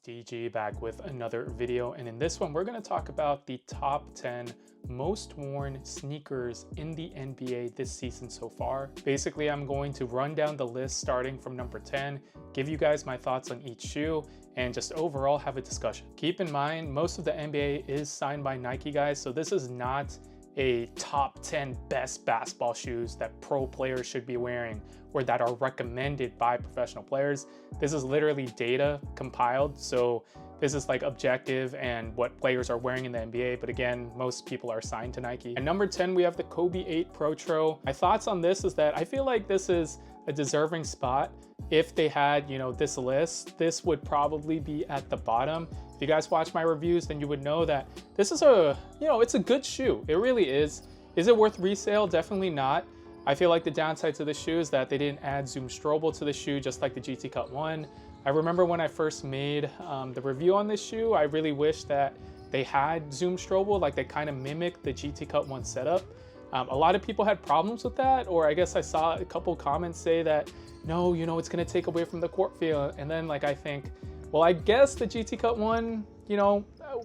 DG back with another video, and in this one we're going to talk about the top 10 most worn sneakers in the NBA this season so far. Basically, I'm going to run down the list starting from number 10, give you guys my thoughts on each shoe, and just overall have a discussion. Keep in mind, most of the NBA is signed by Nike, guys, so this is not a top 10 best basketball shoes that pro players should be wearing or that are recommended by professional players. This is literally data compiled, so this is like objective and what players are wearing in the NBA, but again, most people are signed to Nike. At number 10, we have the Kobe 8 Protro. My thoughts on this is that I feel like this is a deserving spot. If they had, this list, this would probably be at the bottom. If you guys watch my reviews, then you would know that this is it's a good shoe. It really is. Is it worth resale? Definitely not. I feel like the downside to the shoe is that they didn't add Zoom Strobel to the shoe, just like the GT Cut 1. I remember when I first made the review on this shoe, I really wish that they had Zoom Strobel, like they kind of mimicked the GT Cut 1 setup. A lot of people had problems with that, or I guess I saw a couple comments say that, no, it's gonna take away from the court feel. And then I think, well, I guess the GT Cut 1,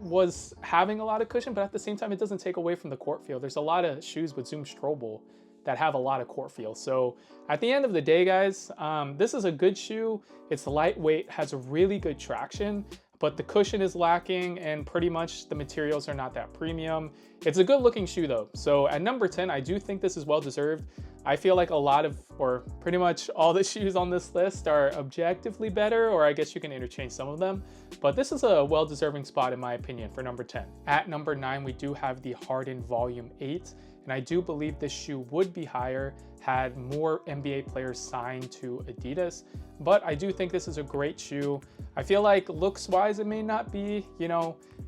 was having a lot of cushion, but at the same time, it doesn't take away from the court feel. There's a lot of shoes with Zoom Strobel that have a lot of court feel. So at the end of the day, guys, this is a good shoe. It's lightweight, has a really good traction, but the cushion is lacking and pretty much the materials are not that premium. It's a good looking shoe though. So at number 10, I do think this is well deserved. I feel like a lot of, or pretty much all the shoes on this list are objectively better, or I guess you can interchange some of them, but this is a well-deserving spot in my opinion for number 10. At number 9, we do have the Harden Volume 8, and I do believe this shoe would be higher had more NBA players signed to Adidas, but I do think this is a great shoe. I feel like looks-wise, it may not be,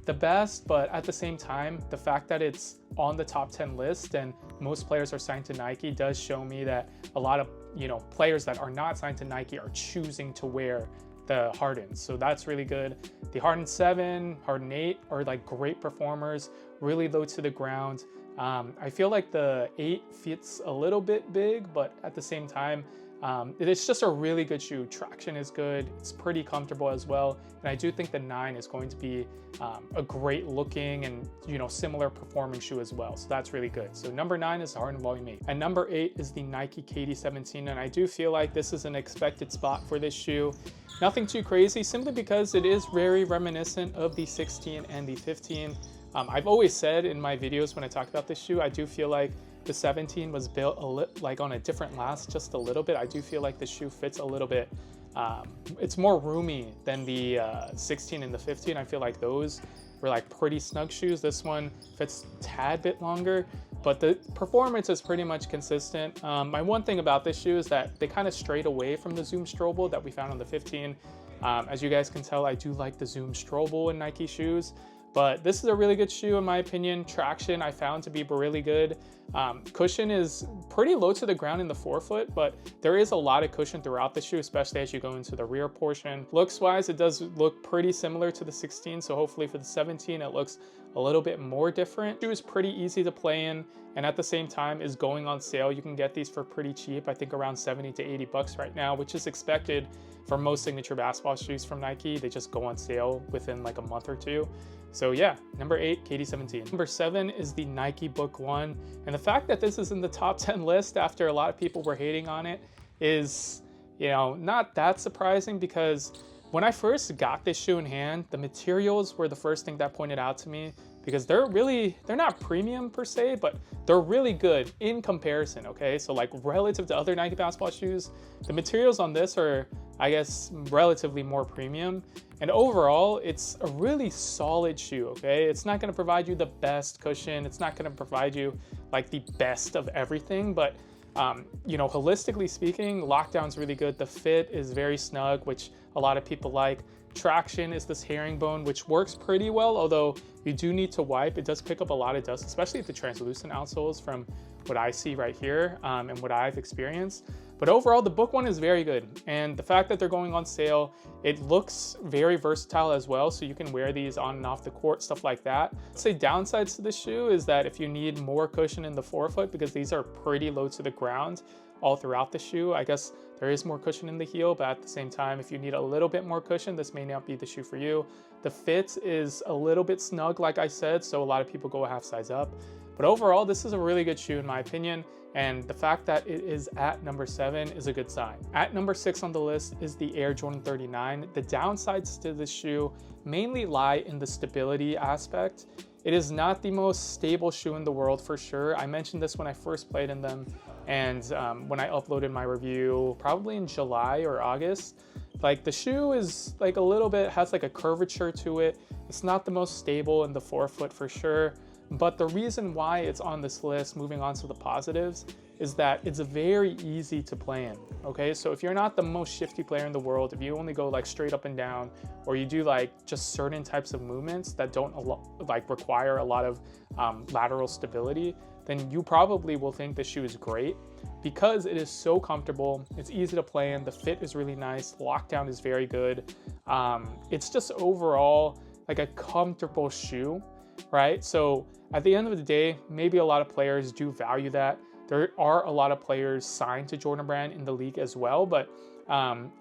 the best, but at the same time, the fact that it's on the top 10 list and most players are signed to Nike does show me that a lot of, players that are not signed to Nike are choosing to wear the Hardens. So that's really good. The Harden 7, Harden 8 are great performers, really low to the ground. I feel like the 8 fits a little bit big, but at the same time, it's just a really good shoe. Traction is good. It's pretty comfortable as well. And I do think the 9 is going to be a great looking and, similar performing shoe as well. So that's really good. So number 9 is the Harden Volume 8. And number 8 is the Nike KD17. And I do feel like this is an expected spot for this shoe. Nothing too crazy, simply because it is very reminiscent of the 16 and the 15. I've always said in my videos when I talk about this shoe, I do feel like the 17 was built on a different last just a little bit. I do feel like the shoe fits a little bit. It's more roomy than the 16 and the 15. I feel like those were pretty snug shoes. This one fits a tad bit longer, but the performance is pretty much consistent. My one thing about this shoe is that they kind of strayed away from the Zoom Strobel that we found on the 15. As you guys can tell, I do like the Zoom Strobel in Nike shoes. But this is a really good shoe in my opinion. Traction I found to be really good. Cushion is pretty low to the ground in the forefoot, but there is a lot of cushion throughout the shoe, especially as you go into the rear portion. Looks wise, it does look pretty similar to the 16, so hopefully for the 17 it looks a little bit more different. The shoe is pretty easy to play in, and at the same time is going on sale. You can get these for pretty cheap, I think around 70 to 80 bucks right now, which is expected for most signature basketball shoes from Nike. They just go on sale within a month or two. So yeah, number 8, KD17. Number 7 is the Nike Book 1. And the fact that this is in the top 10 list after a lot of people were hating on it is, not that surprising, because when I first got this shoe in hand, the materials were the first thing that pointed out to me, because they're not premium per se, but they're really good in comparison, okay? So relative to other Nike basketball shoes, the materials on this are, I guess, relatively more premium. And overall, it's a really solid shoe, okay? It's not gonna provide you the best cushion. It's not gonna provide you the best of everything, but holistically speaking, lockdown's really good. The fit is very snug, which a lot of people like. Traction is this herringbone, which works pretty well, although you do need to wipe. It does pick up a lot of dust, especially at the translucent outsoles from what I see right here and what I've experienced. But overall, the Book 1 is very good. And the fact that they're going on sale, it looks very versatile as well. So you can wear these on and off the court, stuff like that. I'd say downsides to this shoe is that if you need more cushion in the forefoot, because these are pretty low to the ground all throughout the shoe, I guess There is more cushion in the heel, but at the same time, if you need a little bit more cushion, this may not be the shoe for you. The fit is a little bit snug, like I said, so a lot of people go a half size up. But overall, this is a really good shoe in my opinion, and the fact that it is at number 7 is a good sign. At number 6 on the list is the Air Jordan 39. The downsides to this shoe mainly lie in the stability aspect. It is not the most stable shoe in the world for sure. I mentioned this when I first played in them, and when I uploaded my review, probably in July or August. Like, the shoe is like a little bit, has like a curvature to it. It's not the most stable in the forefoot for sure. But the reason why it's on this list, moving on to the positives, is that it's very easy to play in, okay? So if you're not the most shifty player in the world, if you only go like straight up and down, or you do like just certain types of movements that don't like require a lot of lateral stability, then you probably will think the shoe is great because it is so comfortable, it's easy to play in, the fit is really nice, lockdown is very good. It's just overall like a comfortable shoe, right? So at the end of the day, maybe a lot of players do value that. There are a lot of players signed to Jordan Brand in the league as well, but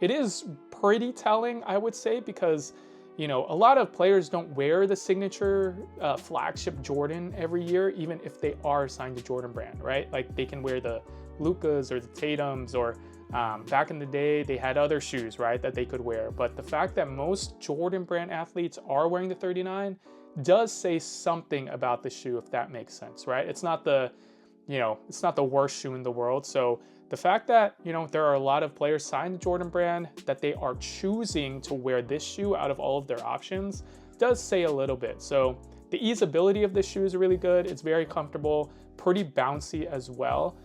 it is pretty telling, I would say, because you know, a lot of players don't wear the signature flagship Jordan every year, even if they are signed to Jordan Brand, right? Like, they can wear the Lukas or the Tatums, or back in the day, they had other shoes, right, that they could wear. But the fact that most Jordan Brand athletes are wearing the 39 does say something about the shoe, if that makes sense, right? It's not the, you know, it's not the worst shoe in the world. So the fact that, you know, there are a lot of players signed to Jordan Brand, that they are choosing to wear this shoe out of all of their options, does say a little bit. So the easeability of this shoe is really good. It's very comfortable, pretty bouncy as well.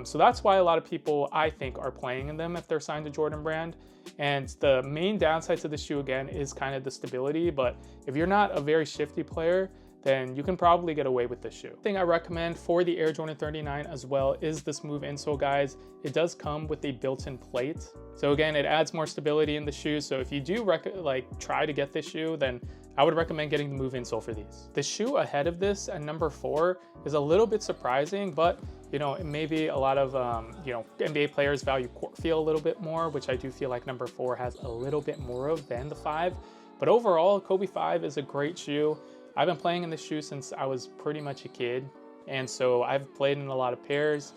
So that's why a lot of people, I think, are playing in them if they're signed to Jordan Brand. And the main downside to the shoe, again, is kind of the stability. But if you're not a very shifty player, then you can probably get away with this shoe. The thing I recommend for the Air Jordan 39 as well is this Move insole, guys. It does come with a built-in plate. So again, it adds more stability in the shoe. So if you do try to get this shoe, then I would recommend getting the Move insole for these. The shoe ahead of this at number 4 is a little bit surprising, but you know, maybe a lot of you know, NBA players value court feel a little bit more, which I do feel like number 4 has a little bit more of than the 5. But overall, Kobe 5 is a great shoe. I've been playing in this shoe since I was pretty much a kid, and so I've played in a lot of pairs.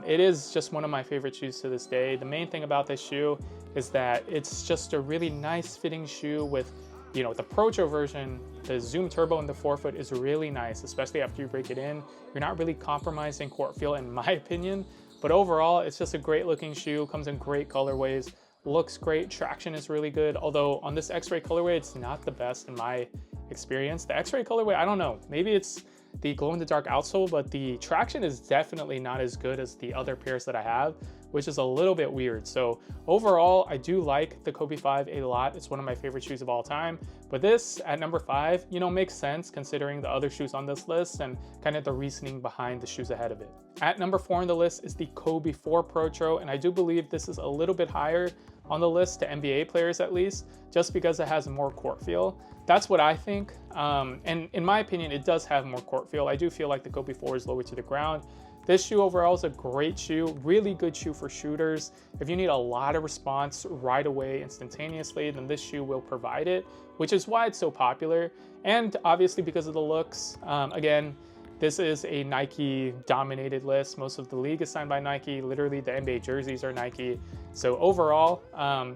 It is just one of my favorite shoes to this day. The main thing about this shoe is that it's just a really nice fitting shoe with, you know, the Protro version. The Zoom Turbo in the forefoot is really nice, especially after you break it in. You're not really compromising court feel, in my opinion, but overall, it's just a great looking shoe, comes in great colorways, looks great, traction is really good, although on this X-Ray colorway, it's not the best in my experience. The X-Ray colorway, I don't know, maybe it's the glow-in-the-dark outsole, but the traction is definitely not as good as the other pairs that I have, which is a little bit weird. So overall, I do like the Kobe 5 a lot. It's one of my favorite shoes of all time. But this at number 5, you know, makes sense considering the other shoes on this list and kind of the reasoning behind the shoes ahead of it. At number 4 on the list is the Kobe 4 Protro, and I do believe this is a little bit higher on the list to NBA players at least, just because it has more court feel. That's what I think. And in my opinion, it does have more court feel. I do feel like the Kobe 4 is lower to the ground. This shoe overall is a great shoe, really good shoe for shooters. If you need a lot of response right away, instantaneously, then this shoe will provide it, which is why it's so popular. And obviously because of the looks, again, this is a Nike dominated list. Most of the league is signed by Nike. Literally the NBA jerseys are Nike. So overall,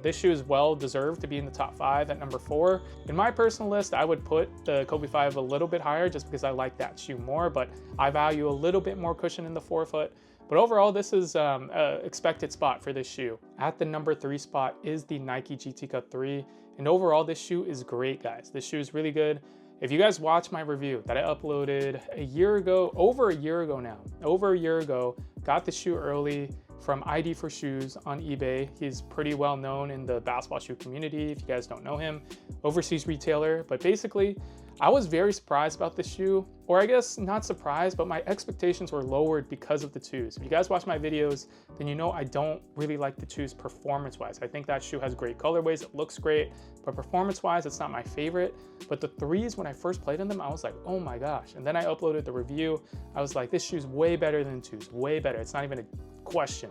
this shoe is well deserved to be in the top 5 at number 4. In my personal list, I would put the Kobe 5 a little bit higher just because I like that shoe more, but I value a little bit more cushion in the forefoot. But overall, this is an expected spot for this shoe. At the number 3 spot is the Nike GT Cut 3. And overall, this shoe is great, guys. This shoe is really good. If you guys watch my review that I uploaded a year ago, over a year ago, got the shoe early from ID for Shoes on eBay. He's pretty well known in the basketball shoe community, if you guys don't know him, overseas retailer. But basically, I was very surprised about this shoe, or I guess not surprised, but my expectations were lowered because of the twos. If you guys watch my videos, then you know I don't really like the twos performance-wise. I think that shoe has great colorways, it looks great, but performance-wise, it's not my favorite. But the threes, when I first played in them, I was like, oh my gosh. And then I uploaded the review. I was like, this shoe's way better than twos, way better. It's not even a question.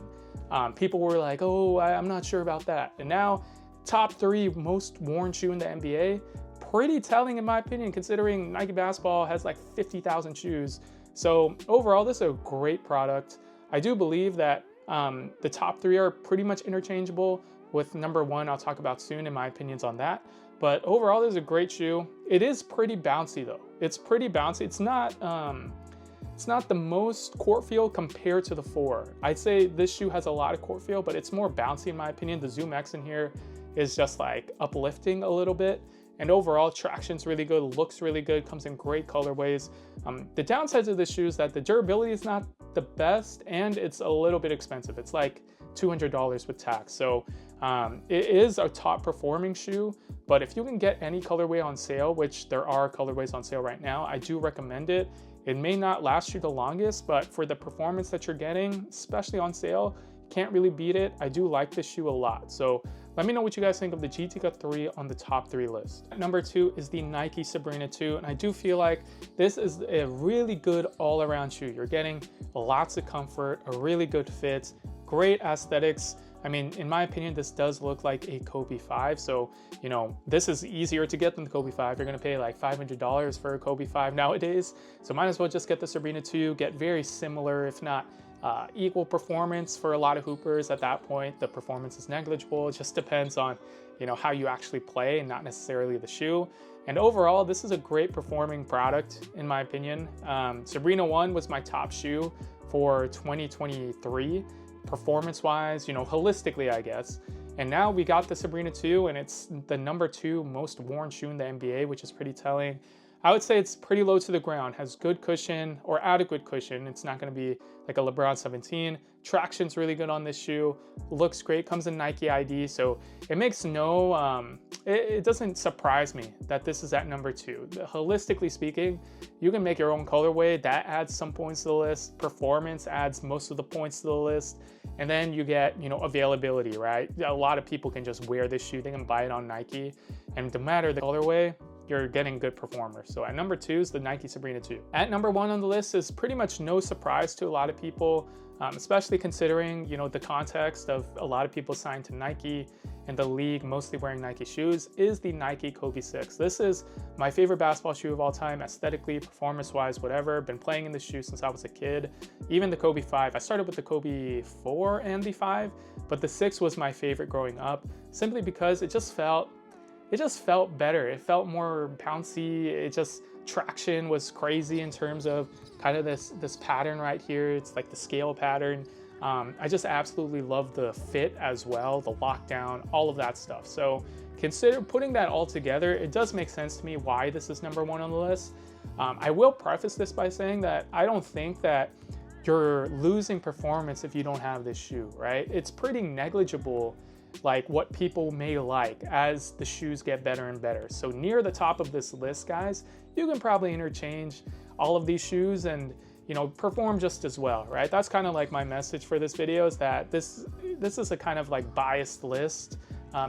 People were like, oh, I'm not sure about that. And now, top 3 most worn shoe in the NBA, pretty telling in my opinion, considering Nike basketball has like 50,000 shoes. So overall, this is a great product. I do believe that the top 3 are pretty much interchangeable, with number 1 I'll talk about soon in my opinions on that. But overall, this is a great shoe. It is pretty bouncy though. It's pretty bouncy. It's not the most court feel compared to the 4. I'd say this shoe has a lot of court feel, but it's more bouncy in my opinion. The Zoom X in here is just like uplifting a little bit. And overall, traction's really good, looks really good, comes in great colorways. The downsides of this shoe is that the durability is not the best, and it's a little bit expensive. It's like $200 with tax. So it is a top performing shoe, but if you can get any colorway on sale, which there are colorways on sale right now, I do recommend it. It may not last you the longest, but for the performance that you're getting, especially on sale, can't really beat it. I do like this shoe a lot. So let me know what you guys think of the GT Cut 3 on the top 3 list. Number 2 is the Nike Sabrina 2, and I do feel like this is a really good all-around shoe. You're getting lots of comfort, a really good fit, great aesthetics. I mean, in my opinion, this does look like a Kobe 5. So, you know, this is easier to get than the Kobe 5. You're gonna pay like $500 for a Kobe 5 nowadays. So might as well just get the Sabrina 2, get very similar, if not equal performance for a lot of hoopers. At that point, the performance is negligible. It just depends on, you know, how you actually play and not necessarily the shoe. And overall, this is a great performing product in my opinion. Sabrina 1 was my top shoe for 2023, performance-wise, you know, holistically, I guess. And now we got the Sabrina 2, and it's the number 2 most worn shoe in the NBA, which is pretty telling. I would say it's pretty low to the ground, has good cushion or adequate cushion. It's not going to be like a LeBron 17. Traction's really good on this shoe. Looks great, comes in Nike ID. So it makes no, it doesn't surprise me that this is at number 2. Holistically speaking, you can make your own colorway. That adds some points to the list. Performance adds most of the points to the list. And then you get, you know, availability, right? A lot of people can just wear this shoe. They can buy it on Nike. And no matter the colorway, you're getting good performers. So at number 2 is the Nike Sabrina 2. At number 1 on the list is pretty much no surprise to a lot of people, especially considering, you know, the context of a lot of people signed to Nike and the league mostly wearing Nike shoes, is the Nike Kobe 6. This is my favorite basketball shoe of all time, aesthetically, performance-wise, whatever. Been playing in this shoe since I was a kid. Even the Kobe 5. I started with the Kobe 4 and the 5, but the 6 was my favorite growing up, simply because it just felt better. It felt more bouncy. It just, traction was crazy in terms of kind of this pattern right here. It's like the scale pattern. I just absolutely love the fit as well, the lockdown, all of that stuff. So consider putting that all together. It does make sense to me why this is number 1 on the list. I will preface this by saying that I don't think that you're losing performance if you don't have this shoe, right? It's pretty negligible, like what people may like as the shoes get better and better. So near the top of this list, guys, you can probably interchange all of these shoes and, you know, perform just as well, right? That's kind of like my message for this video, is that this is a kind of like biased list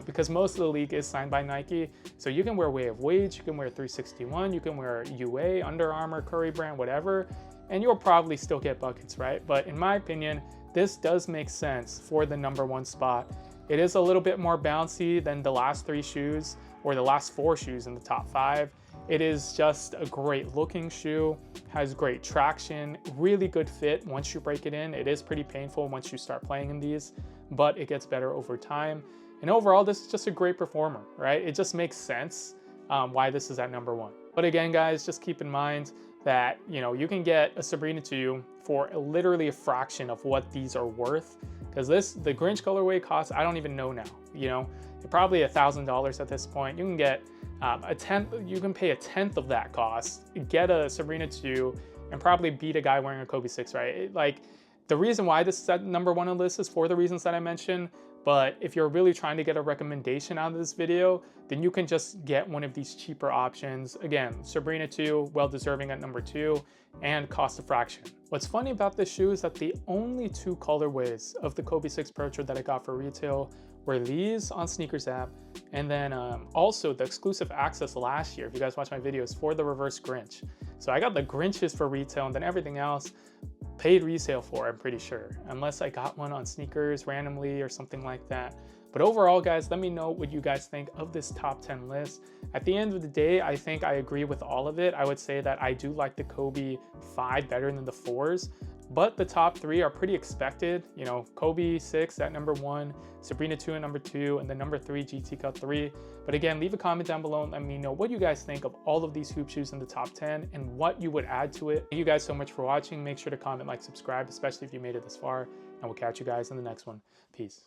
because most of the league is signed by Nike. So you can wear Way of Wage, you can wear 361, you can wear UA, Under Armour, Curry Brand, whatever, and you'll probably still get buckets, right? But in my opinion, this does make sense for the number 1 spot. It is a little bit more bouncy than the last 3 shoes or the last 4 shoes in the top 5. It is just a great looking shoe, has great traction, really good fit once you break it in. It is pretty painful once you start playing in these, but it gets better over time. And overall, this is just a great performer, right? It just makes sense why this is at number 1. But again, guys, just keep in mind that, you know, you can get a Sabrina 2 for literally a fraction of what these are worth. Because the Grinch colorway costs, I don't even know now, you know, probably $1,000 at this point. You can get you can pay a tenth of that cost, get a Sabrina 2, and probably beat a guy wearing a Kobe 6, right? Like, the reason why this is at number 1 on the list is for the reasons that I mentioned, But if you're really trying to get a recommendation out of this video, then you can just get one of these cheaper options. Again, Sabrina 2, well deserving at number 2, and cost a fraction. What's funny about this shoe is that the only 2 colorways of the Kobe 6 Protro that I got for retail were these on Sneakers app, and then also the exclusive access last year, if you guys watch my videos, for the reverse Grinch. So I got the Grinches for retail, and then everything else paid resale for, I'm pretty sure, unless I got one on Sneakers randomly or something like that. But overall, guys, let me know what you guys think of this top 10 list. At the end of the day, I think I agree with all of it. I would say that I do like the Kobe 5 better than the 4s, but the top 3 are pretty expected. You know, Kobe 6 at number 1, Sabrina 2 at number 2, and then number 3, GT Cut 3. But again, leave a comment down below and let me know what you guys think of all of these hoop shoes in the top 10 and what you would add to it. Thank you guys so much for watching. Make sure to comment, like, subscribe, especially if you made it this far, and we'll catch you guys in the next one. Peace.